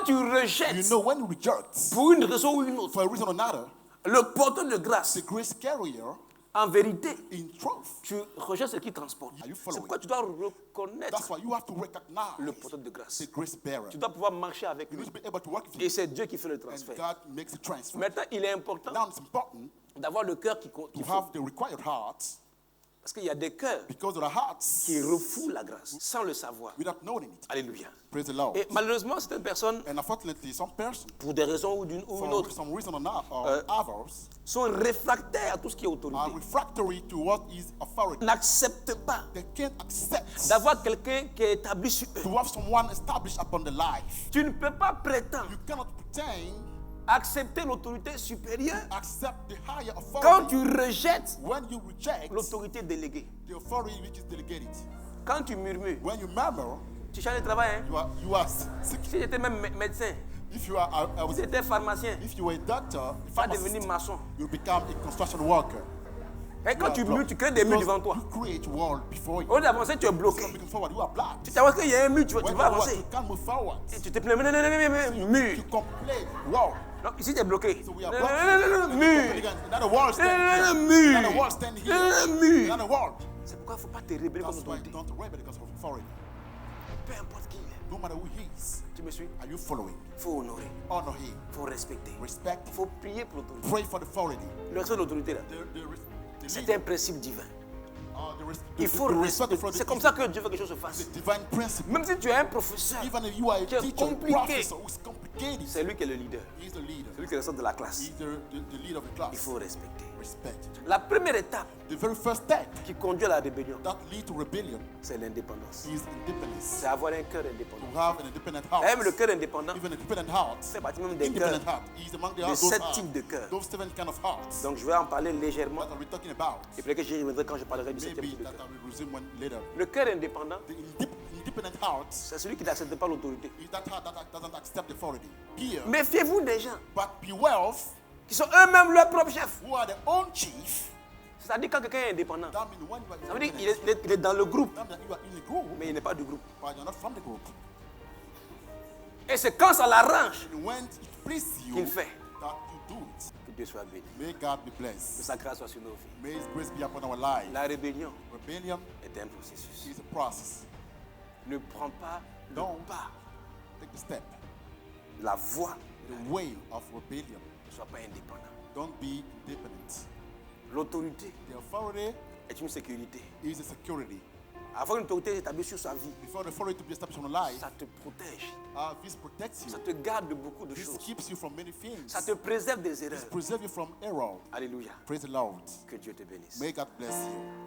tu rejettes, You know when you reject pour une raison ou une autre, for a reason or another, le porteur de grâce, the grace carrier, en vérité, in truth, tu rejettes ce qui transporte. Are you C'est following? pourquoi tu dois reconnaître that's why you have to recognize le porteur de grâce. the grace bearer. Tu dois pouvoir marcher avec You lui. need to be able to work with Et him. c'est Dieu qui fait le And transfert. God makes the transfer. Maintenant, il est important Now it's important d'avoir le cœur to qu'il faut. have the required heart, Parce qu'il y a des cœurs because of the hearts qui refoulent la grâce sans le savoir. without knowing it. Alléluia. Praise the Lord. Et malheureusement, certaines personnes, And unfortunately, some persons, pour des raisons ou une for autre, some reason or not, or others, sont réfractaires à tout ce qui est are autorité. refractory to what is authority. N'acceptent pas They can't accept d'avoir quelqu'un qui est établi sur eux. to have someone established upon the life. Tu ne peux pas prétendre You cannot pretend accepter l'autorité supérieure accept the higher quand authority tu rejettes when you reject l'autorité déléguée. the authority which is delegated. Quand tu murmures, When you murmur, tu changes de travail. Hein? you are sick. Si j'étais même médecin, If you are si j'étais pharmacien, if you were a doctor, tu vas devenir pharmacist, maçon. you become a construction worker. Et quand tu murs, tu crées des murs devant toi. You create wall before you. Au lieu d'avancer, tu es bloqué. Moving forward, you are blocked. Tu sais qu'il y a un mur, tu When vas you are avancer. you can't move forward. Et tu te plains, mur. You complain, wow. Non, ici tu es bloqué. So we are blocked. Mur. Another wall stand here. Mur. Another wall stand here. Mur. Another wall. C'est pourquoi il ne faut pas te révéler comme That's why autorité. don't rebel because of authority. Peu importe qui il est. No matter who he is, Tu me suis? are you following? Il faut honorer, Honor him. il faut respecter. Respect. Il faut prier pour l'autorité. Pray for the authority. Le respect de l'autorité, là, The c'est leader. un principe divin. The Il faut respect respecter. for the C'est comme ça que Dieu veut que quelque chose se fasse. the divine principle. Même si tu es un professeur, Even if you are a Qui est teacher, a compliqué. professor who's complicated, c'est lui qui est le leader. he's the leader. C'est lui qui est le centre de la classe. He's the leader of the class. Il faut respecter. Respect. La première étape The very first step qui conduit à la rébellion, that leads to rebellion c'est l'indépendance. is independence. C'est avoir un cœur indépendant. To have an independent heart. Même le cœur indépendant Even an independent heart. fait partie même des Independent cœurs. heart is among the de those 7 hearts. types de cœurs. Those 7 kind of hearts. Donc je vais en parler légèrement. What are we talking about? Et peut-être que j'y reviendrai quand je parlerai du 7e Maybe type de that cœur. I will resume one later. Le cœur indépendant, The independent heart c'est celui qui n'accepte pas l'autorité. is that heart that doesn't accept authority. Here, Méfiez-vous des gens but beware of qui sont eux-mêmes leurs propres chefs. who are the own chief. C'est-à-dire quand quelqu'un est indépendant, That means when you are ça veut dire independent, qu'il est dans le groupe, that means that you are in a group, mais il n'est pas du groupe. but you're not from the group. Et c'est quand ça l'arrange And when it pleases you, qu'il fait. that you do it. Que Dieu soit béni. May God be Que blessed. sa grâce soit sur nos vies. May His grace be upon our lives. La rébellion Rebellion est un processus. is a process. Ne prends pas le Non. pas, Take the step. la voie. The way of rebellion. Ne sois pas indépendant. Don't be independent. L'autorité The authority est une sécurité. is a security. Avant qu'une autorité s'établisse sur sa vie, Before the authority to be established on a life, ça te protège. this protects you. Ça te garde de beaucoup de This choses. keeps you from many things. Ça te préserve des erreurs. This preserves you from error. Alléluia. Praise the Lord. Que Dieu te bénisse. May God bless you.